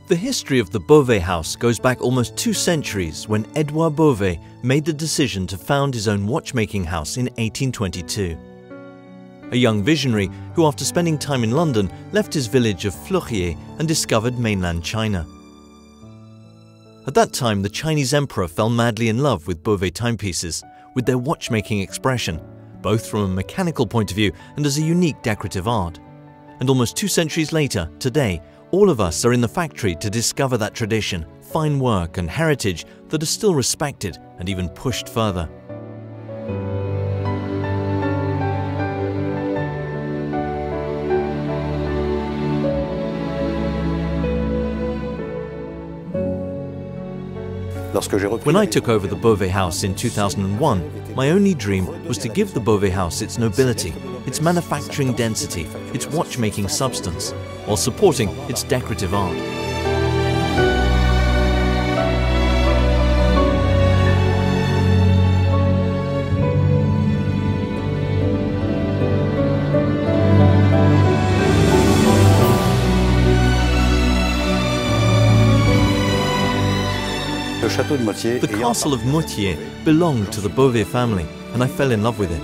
The history of the Bovet house goes back almost 2 centuries when Edouard Bovet made the decision to found his own watchmaking house in 1822. A young visionary who, after spending time in London, left his village of Fleurier and discovered mainland China. At that time, the Chinese emperor fell madly in love with Bovet timepieces, with their watchmaking expression, both from a mechanical point of view and as a unique decorative art. And almost 2 centuries later, today, all of us are in the factory to discover that tradition, fine work and heritage that are still respected and even pushed further. When I took over the Bovet house in 2001, my only dream was to give the Bovet house its nobility, its manufacturing density, its watchmaking substance, while supporting its decorative art. The castle of Moutier belonged to the Bovet family, and I fell in love with it.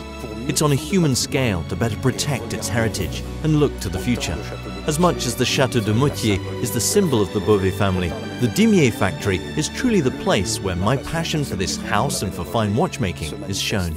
It's on a human scale to better protect its heritage and look to the future. As much as the Château de Moutier is the symbol of the Bovet family, the Dimier factory is truly the place where my passion for this house and for fine watchmaking is shown.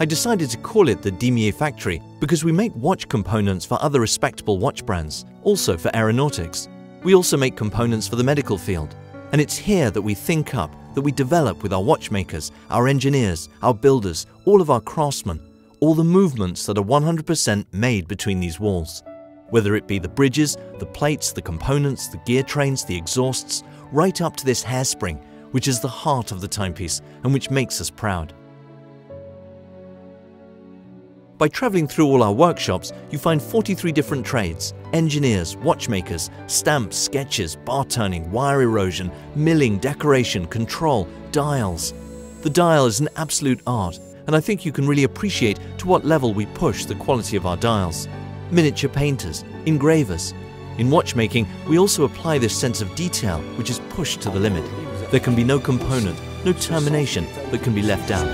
I decided to call it the Dimier factory because we make watch components for other respectable watch brands, also for aeronautics. We also make components for the medical field. And it's here that we think up, that we develop with our watchmakers, our engineers, our builders, all of our craftsmen, all the movements that are 100% made between these walls. Whether it be the bridges, the plates, the components, the gear trains, the exhausts, right up to this hairspring, which is the heart of the timepiece and which makes us proud. By traveling through all our workshops, you find 43 different trades: engineers, watchmakers, stamps, sketches, bar turning, wire erosion, milling, decoration, control, dials. The dial is an absolute art, and I think you can really appreciate to what level we push the quality of our dials. Miniature painters, engravers. In watchmaking, we also apply this sense of detail, which is pushed to the limit. There can be no component, no termination that can be left out.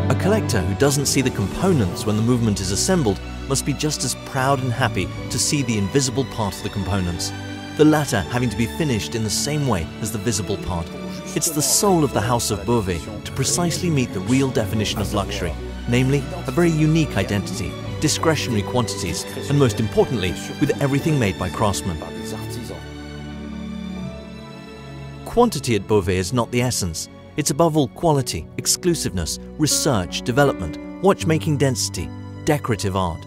A collector who doesn't see the components when the movement is assembled must be just as proud and happy to see the invisible part of the components, the latter having to be finished in the same way as the visible part. It's the soul of the House of Bovet to precisely meet the real definition of luxury, namely a very unique identity, discretionary quantities, and most importantly, with everything made by craftsmen. Quantity at Bovet is not the essence. It's above all quality, exclusiveness, research, development, watchmaking density, decorative art.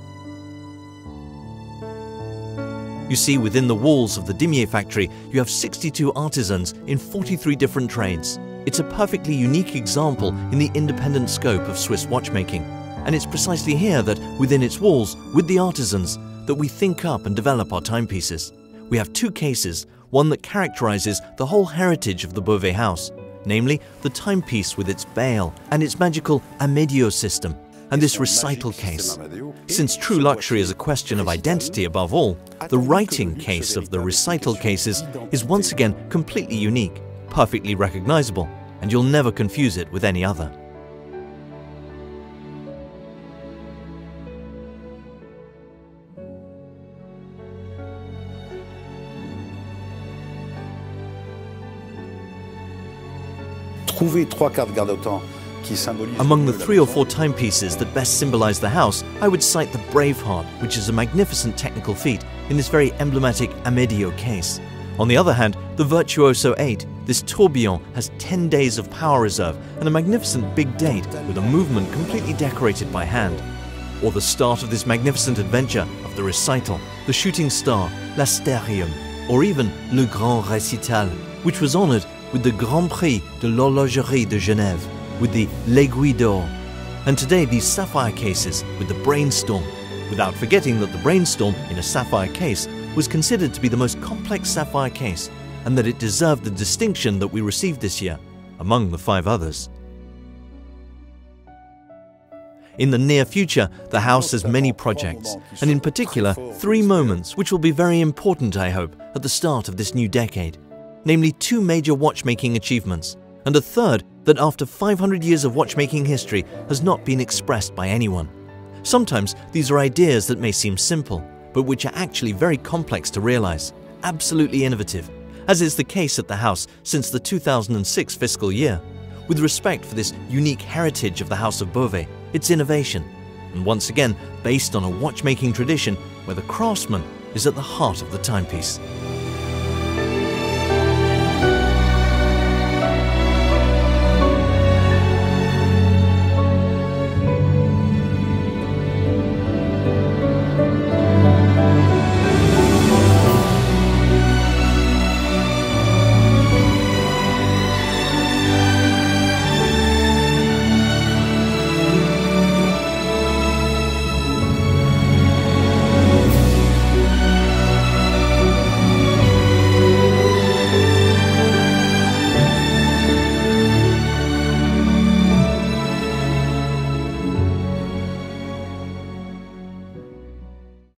You see, within the walls of the Dimier factory, you have 62 artisans in 43 different trades. It's a perfectly unique example in the independent scope of Swiss watchmaking. And it's precisely here that, within its walls, with the artisans, that we think up and develop our timepieces. We have 2 cases, one that characterizes the whole heritage of the Bovet house, namely the timepiece with its bail and its magical Amedio system, and this recital case. Since true luxury is a question of identity above all, the writing case of the recital cases is once again completely unique, perfectly recognizable, and you'll never confuse it with any other. Among the 3 or 4 timepieces that best symbolize the house, I would cite the Braveheart, which is a magnificent technical feat in this very emblematic Amedio case. On the other hand, the Virtuoso 8, this tourbillon, has 10 days of power reserve and a magnificent big date with a movement completely decorated by hand. Or the start of this magnificent adventure of the recital, the Shooting Star, l'Asterium, or even Le Grand Récital, which was honored with the Grand Prix de l'Horlogerie de Genève, with the L'Aiguille d'Or, and today these sapphire cases with the Brainstorm, without forgetting that the Brainstorm in a sapphire case was considered to be the most complex sapphire case, and that it deserved the distinction that we received this year, among the 5 others. In the near future, the house has many projects, and in particular 3 moments which will be very important, I hope, at the start of this new decade. Namely 2 major watchmaking achievements, and a third that after 500 years of watchmaking history has not been expressed by anyone. Sometimes these are ideas that may seem simple, but which are actually very complex to realize, absolutely innovative, as is the case at the house since the 2006 fiscal year, with respect for this unique heritage of the House of BOVET, its innovation, and once again based on a watchmaking tradition where the craftsman is at the heart of the timepiece.